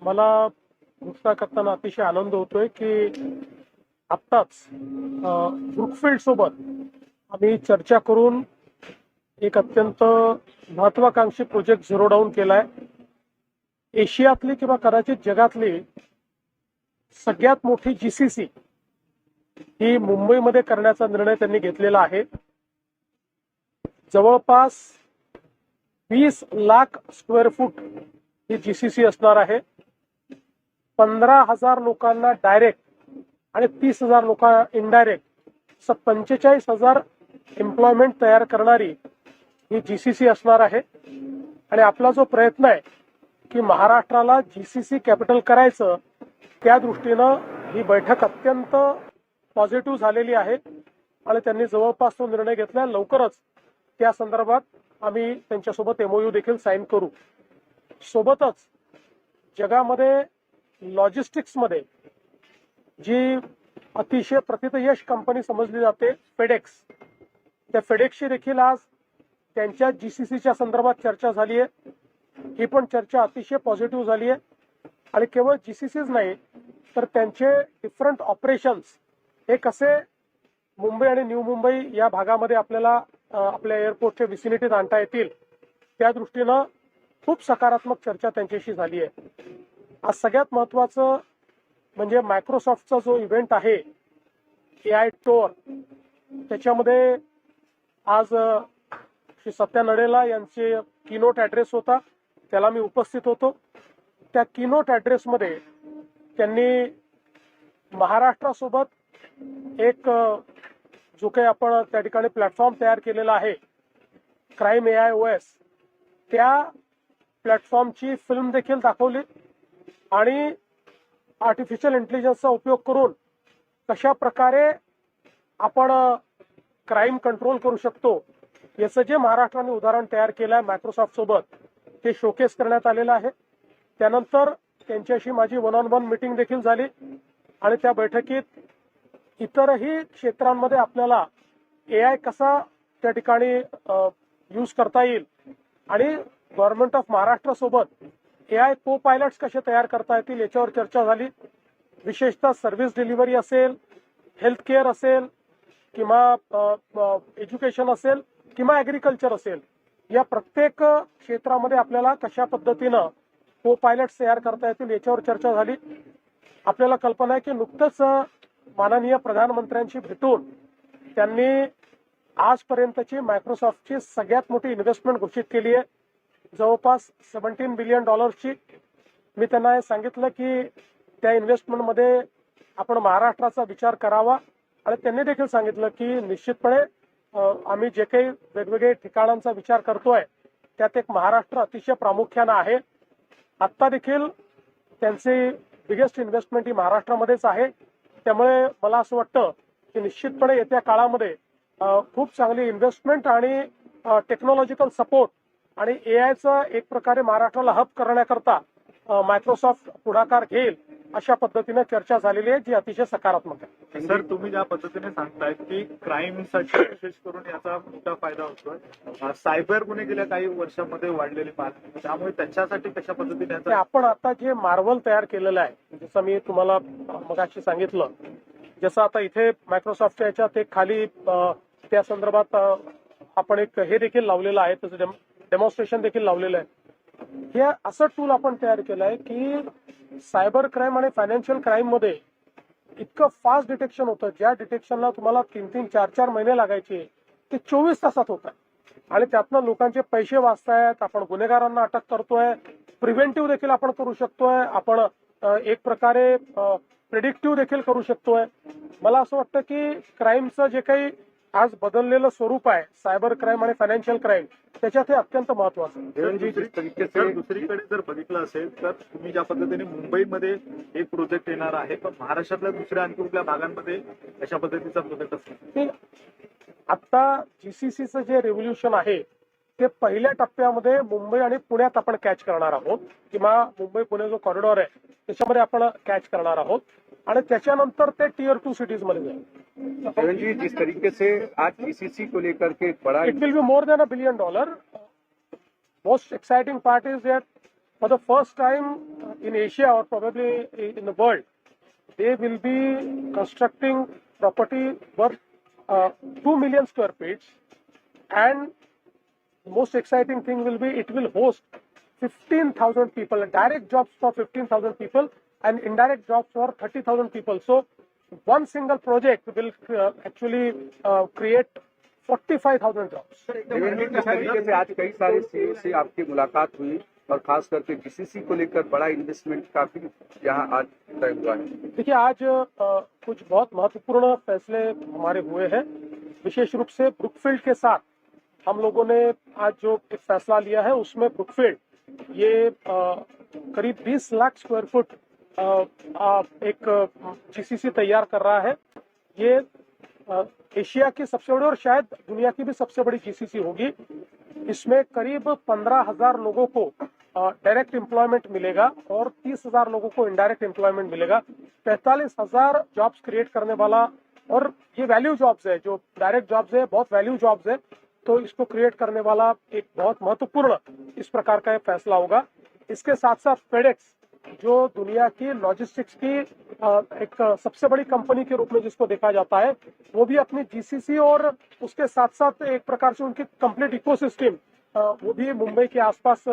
मला घोषणा करताना अतिशय आनंद होतोय की आत्ताच ब्रुकफिल्ड सोबत आम्ही चर्चा करून एक अत्यंत महत्वाकांक्षी प्रोजेक्ट झिरो डाऊन केलाय. एशियातली किंवा कदाचित जगातली सगळ्यात मोठी जीसीसी ही मुंबईमध्ये करण्याचा निर्णय त्यांनी घेतलेला आहे. जवळपास 20 लाख स्क्वेअर फूट ही जीसीसी असणार आहे. 15,000 लोकांना डायरेक्ट आणि 30,000 लोकांना इनडायरेक्ट असं 45,000 एम्प्लॉयमेंट तयार करणारी ही जीसीसी असणार आहे. आणि आपला जो प्रयत्न आहे की महाराष्ट्राला जीसीसी कॅपिटल करायचं, त्या दृष्टीनं ही बैठक अत्यंत पॉझिटिव्ह झालेली आहे आणि त्यांनी जवळपास तो निर्णय घेतला. लवकरच त्या संदर्भात आम्ही त्यांच्यासोबत एमओयू देखील साईन करू. सोबतच जगामध्ये लॉजिस्टिक्समध्ये जी अतिशय प्रतिथयश कंपनी समजली जाते फेडेक्स, त्या फेडेक्सची देखील आज त्यांच्या जीसीसीच्या संदर्भात चर्चा झाली आहे. ही पण चर्चा अतिशय पॉझिटिव्ह झाली आहे. आणि केवळ जीसीसीच नाही तर त्यांचे डिफरंट ऑपरेशन्स हे कसे मुंबई आणि न्यू मुंबई या भागामध्ये आपल्याला आपल्या एअरपोर्टच्या विसिनिटीत आणता येतील, त्या दृष्टीनं खूप सकारात्मक चर्चा त्यांच्याशी झाली आहे. आज सगळ्यात महत्वाचं म्हणजे मायक्रोसॉफ्टचा जो इव्हेंट आहे AI टूर, त्याच्यामध्ये आज श्री सत्या नडेला यांचे कीनोट ऍड्रेस होता, त्याला मी उपस्थित होतो. त्या कीनोट ऍड्रेसमध्ये त्यांनी महाराष्ट्रासोबत एक जो काही आपण त्या ठिकाणी प्लॅटफॉर्म तयार केलेला आहे क्राईम AIOS, त्या प्लॅटफॉर्मची फिल्म देखील दाखवली आणि आर्टिफिशियल इंटेलिजन्सचा उपयोग करून कशा प्रकारे आपण क्राईम कंट्रोल करू शकतो याचं जे महाराष्ट्राने उदाहरण तयार केलं आहे मायक्रोसॉफ्ट सोबत, ते शोकेस करण्यात आलेलं आहे. त्यानंतर त्यांच्याशी माझी 1-on-1 मीटिंग देखील झाली आणि त्या बैठकीत इतरही क्षेत्रांमध्ये आपल्याला AI कसा त्या ठिकाणी यूज करता येईल आणि गव्हर्नमेंट ऑफ महाराष्ट्र सोबत AI को पायलट्स कसे तयार करता येतील याच्यावर चर्चा झाली. विशेषतः सर्व्हिस डिलिव्हरी असेल, हेल्थ केअर असेल किंवा एज्युकेशन असेल किंवा ॲग्रिकल्चर असेल, या प्रत्येक क्षेत्रामध्ये आपल्याला कशा पद्धतीनं को पायलट्स तयार करता येतील याच्यावर चर्चा झाली. आपल्याला कल्पना आहे की नुकतंच माननीय प्रधानमंत्र्यांशी भेटून त्यांनी आजपर्यंतची मायक्रोसॉफ्टची सगळ्यात मोठी इन्व्हेस्टमेंट घोषित केली आहे, जवळपास $17 बिलियन. मी त्यांना हे सांगितलं की त्या इन्व्हेस्टमेंटमध्ये आपण महाराष्ट्राचा विचार करावा आणि त्यांनी देखील सांगितलं की निश्चितपणे आम्ही जे काही वेगवेगळे ठिकाणांचा विचार करतोय त्यात एक महाराष्ट्र अतिशय प्रामुख्यानं आहे. आत्ता देखील त्यांची बिगेस्ट इन्व्हेस्टमेंट ही महाराष्ट्रामध्येच आहे. त्यामुळे मला असं वाटतं की निश्चितपणे येत्या काळामध्ये खूप चांगली इन्व्हेस्टमेंट आणि टेक्नॉलॉजिकल सपोर्ट आणि AIचा एक प्रकारे महाराष्ट्राला हब करण्याकरता मायक्रोसॉफ्ट पुढाकार घेईल अशा पद्धतीने चर्चा झालेली आहे, जी अतिशय सकारात्मक आहे. सर, तुम्ही ज्या पद्धतीने सांगताय की क्राईमसाठी विशेष करून याचा मोठा फायदा होतोय, सायबर गुन्हे गेल्या काही वर्षांमध्ये वाढलेले पाहतो, त्यामुळे त्याच्यासाठी कशा पद्धतीने आपण आता जे मार्वल तयार केलेलं आहे, जसं मी तुम्हाला मगाशी सांगितलं, जसं आता इथे मायक्रोसॉफ्टच्या याच्यात एक खाली त्या संदर्भात आपण एक हे देखील लावलेलं आहे, त्याचं डेमॉन्स्ट्रेशन देखील लावलेलं आहे. हे असं टूल आपण तयार केलं आहे की सायबर क्राईम आणि फायनान्शियल क्राईम मध्ये इतकं फास्ट डिटेक्शन होतं, ज्या डिटेक्शनला तुम्हाला 3-3, 4-4 महिने लागायचे ते 24 तासात होत आहे. आणि त्यातनं लोकांचे पैसे वाचतायत, आपण गुन्हेगारांना अटक करतोय, प्रिव्हेंटिव्ह देखील आपण करू शकतोय, आपण एक प्रकारे प्रेडिक्टिव्ह देखील करू शकतोय. मला असं वाटतं की क्राईमचं जे काही आज बदललेलं स्वरूप आहे सायबर क्राईम आणि फायनान्शियल क्राईम, त्याच्यात हे अत्यंत महत्वाचं आहे. दुसरीकडे जर बघितलं असेल तर तुम्ही ज्या पद्धतीने मुंबईमध्ये एक प्रोजेक्ट येणार आहे, पण महाराष्ट्रातल्या दुसऱ्या आणखी कुठल्या भागांमध्ये अशा पद्धतीचा प्रोजेक्ट असेल? आता जीसीसीचं जे रेव्होल्युशन आहे ते पहिल्या टप्प्यामध्ये मुंबई आणि पुण्यात आपण कॅच करणार आहोत, किंवा मुंबई पुणे जो कॉरिडॉर आहे त्याच्यामध्ये आपण कॅच करणार आहोत आणि त्याच्यानंतर ते Tier 2 सिटीज मध्ये जाईल. जी जिस तरीके से आज जीसीसी को लेकर के बड़ा it will be more than $1 billion. Most exciting part is that for the first time in Asia or probably in the world, they will be constructing property worth 2 million square feet, and the most exciting thing will be it will host 15,000 people, direct jobs for 15,000 people and indirect jobs for 30,000 people. So one single project will actually create 45,000 jobs. Devendra जी, जिस तरीके से आज कई सारे CEO से आपकी मुलाकात हुई और खास करके जीसीसी को लेकर बड़ा इन्वेस्टमेंट काफी यहाँ आज तय हुआ है। देखिए, आज कुछ बहुत महत्वपूर्ण फैसले हमारे हुए हैं। विशेष रूप से ब्रुकफील्ड के साथ हम लोगों ने आज जो एक फैसला लिया है, उसमें ब्रुकफील्ड ये करीब 20 लाख स्क्वायर फुट एक जीसीसी तैयार कर रहा है। ये एशिया की सबसे बड़ी और शायद दुनिया की भी सबसे बड़ी जीसीसी होगी। इसमें करीब 15,000 लोगों को डायरेक्ट एम्प्लॉयमेंट मिलेगा और 30,000 लोगों को इनडायरेक्ट एम्प्लॉयमेंट मिलेगा। 45,000 जॉब्स क्रिएट करने वाला, और ये वैल्यू जॉब्स है, जो डायरेक्ट जॉब्स है बहुत वैल्यू जॉब्स है, तो इसको क्रिएट करने वाला एक बहुत महत्वपूर्ण इस प्रकार का फैसला होगा। इसके साथ साथ फेडेक्स, जो दुनिया की लॉजिस्टिक्स की एक सबसे बड़ी कंपनी के रूप में जिसको देखा जाता है, वो भी अपनी जीसीसी और उसके साथ साथ एक प्रकार से उनकी कंप्लीट इकोसिस्टम वो भी मुंबई के आसपास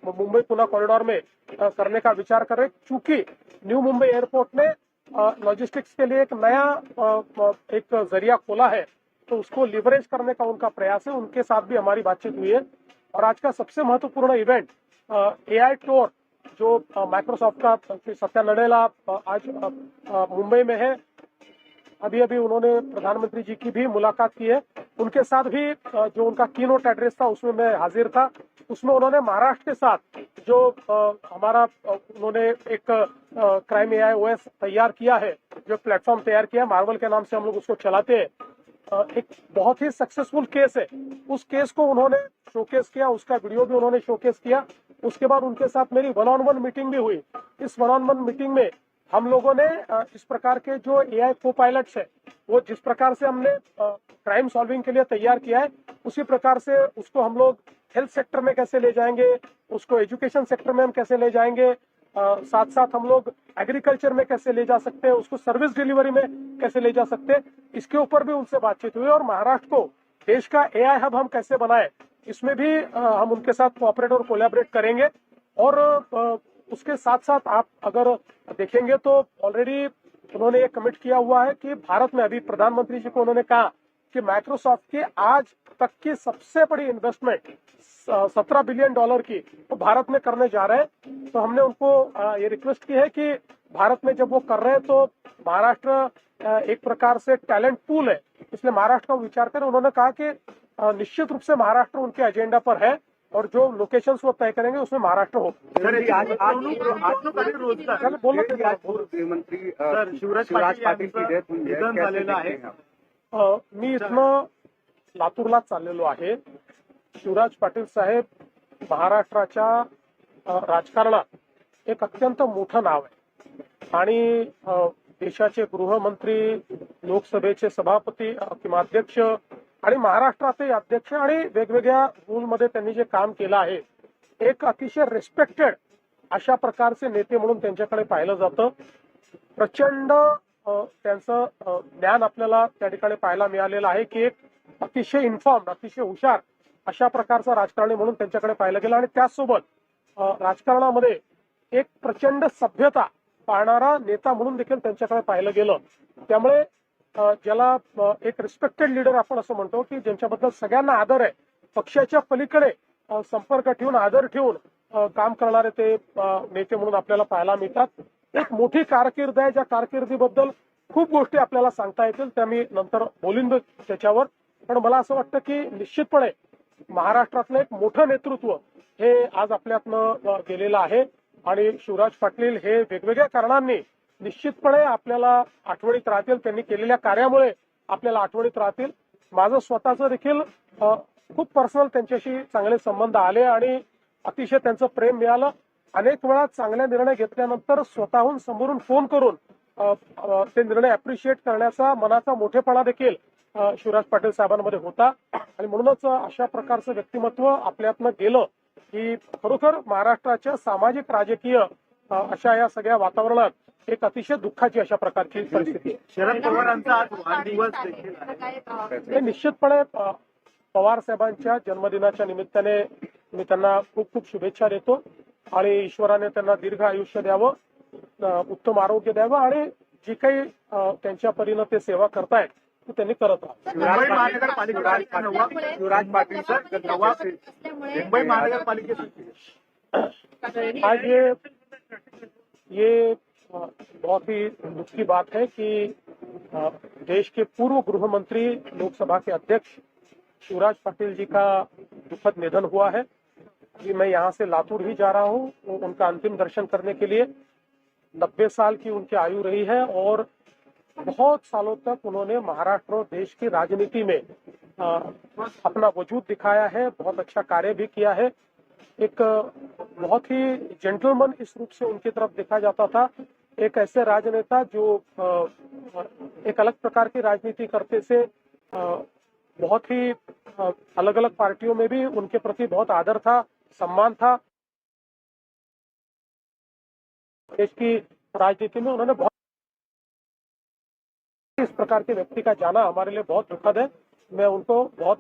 मुंबई पुणे कॉरिडोर में करने का विचार कर रहे हैं। चूंकि न्यू मुंबई एयरपोर्ट ने लॉजिस्टिक्स के लिए एक नया एक जरिया खोला है, तो उसको लिवरेज करने का उनका प्रयास है। उनके साथ भी हमारी बातचीत हुई है। और आज का सबसे महत्वपूर्ण इवेंट AI टूर, जो माइक्रोसॉफ्ट का सत्या नडेला आज मुंबई में है। अभी अभी उन्होंने प्रधानमंत्री जी की भी मुलाकात की है। उनके साथ भी जो उनका कीनोट एड्रेस था उसमें मैं हाजिर था। उसमें उन्होंने महाराष्ट्र के साथ जो हमारा उन्होंने एक क्राइम AI OS तैयार किया है, जो प्लेटफॉर्म तैयार किया है, मार्वल के नाम से हम लोग उसको चलाते हैं। एक बहुत ही सक्सेसफुल केस है। उस केस को उन्होंने शोकेस किया, उसका वीडियो भी उन्होंने शोकेस किया। उसके बाद उनके साथ मेरी 1-on-1 मीटिंग भी हुई। इस 1-on-1 मीटिंग में हम लोगों ने इस प्रकार के जो AI को पायलट्स है, वो जिस प्रकार से हमने क्राइम सॉल्विंग के लिए तैयार किया है, उसी प्रकार से उसको हम लोग हेल्थ सेक्टर में कैसे ले जाएंगे, उसको एजुकेशन सेक्टर में हम कैसे ले जाएंगे, साथ साथ हम लोग एग्रीकल्चर में कैसे ले जा सकते हैं, उसको सर्विस डिलीवरी में कैसे ले जा सकते हैं, इसके ऊपर भी उनसे बातचीत हुई। और महाराष्ट्र को देश का AI हब हम कैसे बनाए, इसमें भी हम उनके साथ कोऑपरेट और कोलैबोरेट करेंगे। और उसके साथ साथ आप अगर देखेंगे तो ऑलरेडी उन्होंने ये कमिट किया हुआ है कि भारत में, अभी प्रधानमंत्री जी को उन्होंने कहा कि माइक्रोसॉफ्ट की आज तक की सबसे बड़ी इन्वेस्टमेंट $17 बिलियन की तो भारत में करने जा रहे हैं। तो हमने उनको ये रिक्वेस्ट की है कि भारत में जब वो कर रहे हैं तो महाराष्ट्र एक प्रकार से टैलेंट पूल है, इसलिए महाराष्ट्र का विचार करें। उन्होंने कहा कि निश्चित रूप से महाराष्ट्र उनके एजेंडा पर है और जो लोकेशंस वो तय करेंगे उसमें महाराष्ट्र हो। पूर्व गृहमंत्री शिवराज पाटील की डेथ हुई है, कैसे देखते हैं आप? मी इथनं लातूरला चाललेलो आहे। शिवराज पाटील साहेब महाराष्ट्राच्या राजकारणात एक अत्यंत मोठं नाव आहे आणि देशाचे गृहमंत्री, लोकसभेचे सभापती किंवा अध्यक्ष आणि महाराष्ट्राचे अध्यक्ष आणि वेगवेगळ्या रोलमध्ये त्यांनी जे काम केलं आहे, एक अतिशय रिस्पेक्टेड अशा प्रकारचे नेते म्हणून त्यांच्याकडे पाहिलं जातं। प्रचंड त्यांचं ज्ञान आपल्याला त्या ठिकाणी पाहायला मिळालेलं आहे की एक अतिशय इन्फॉर्म्ड, अतिशय हुशार अशा प्रकारचा राजकारणी म्हणून त्यांच्याकडे पाहिलं गेलं। आणि त्याचसोबत राजकारणामध्ये एक प्रचंड सभ्यता पाळणारा नेता म्हणून देखील त्यांच्याकडे पाहिलं गेलं। त्यामुळे ज्याला एक रिस्पेक्टेड लीडर आपण असं म्हणतो की ज्यांच्याबद्दल सगळ्यांना आदर आहे, पक्षाच्या पलीकडे संपर्क ठेवून, आदर ठेवून काम करणारे ते नेते म्हणून आपल्याला पाहायला मिळतात। एक मोठी कारकीर्द आहे, ज्या कारकिर्दीबद्दल खूप गोष्टी आपल्याला सांगता येतील, त्या मी नंतर बोलीन त्याच्यावर। पण मला असं वाटतं की निश्चितपणे महाराष्ट्रातलं एक मोठं नेतृत्व हे आज आपल्यातनं गेलेलं आहे आणि शिवराज पाटील हे वेगवेगळ्या कारणांनी निश्चितपणे आपल्याला आठवणीत राहतील। त्यांनी केलेल्या कार्यामुळे आपल्याला आठवणीत राहतील। माझं स्वतःचं देखील खूप पर्सनल त्यांच्याशी चांगले संबंध आले आणि अतिशय त्यांचं प्रेम मिळालं। अनेक वेळा चांगले निर्णय घेतल्यानंतर स्वतःहून समोरून फोन करून ते निर्णय अप्रिशिएट करण्याचा मनाचा मोठेपणा देखील शिवराज पाटील साहेबांमध्ये होता आणि म्हणूनच अशा प्रकारचं व्यक्तिमत्व आपल्यातनं गेलं की खरोखर महाराष्ट्राच्या सामाजिक राजकीय अशा या सगळ्या वातावरणात एक अतिशय दुःखाची अशा प्रकारची परिस्थिती आहे. शरद पवारांचा आज वाढदिवस देखील आहे. हे निश्चितपणे पवार साहेबांच्या जन्मदिनाच्या निमित्ताने मी त्यांना खूप खूप शुभेच्छा देतो आणि ईश्वराने त्यांना दीर्घ आयुष्य द्यावं, उत्तम आरोग्य द्यावं आणि जी काही त्यांच्या परीनं ते सेवा करतायत ती त्यांनी करत राहावं. मुंबई महानगरपालिकेचा नवा शिवराज पाटिल सर नवा मुंबई महानगरपालिकेचा आज ये बहुत ही दुख की बात है कि देश के पूर्व गृह मंत्री लोकसभा के अध्यक्ष शिवराज पाटिल जी का दुखद निधन हुआ है। अभी मैं यहाँ से लातूर ही जा रहा हूँ उनका अंतिम दर्शन करने के लिए। 90 साल की उनकी आयु रही है और बहुत सालों तक उन्होंने महाराष्ट्र और देश की राजनीति में अपना वजूद दिखाया है, बहुत अच्छा कार्य भी किया है। एक बहुत ही जेंटलमैन इस रूप से उनकी तरफ देखा जाता था, एक ऐसे राजनेता जो एक अलग प्रकार की राजनीति करते से बहुत ही अलग अलग पार्टियों में भी उनके प्रति बहुत आदर था, सम्मान था। देश की राजनीति में उन्होंने बहुत इस प्रकार के व्यक्ति का जाना हमारे लिए बहुत दुखद है। मैं उनको बहुत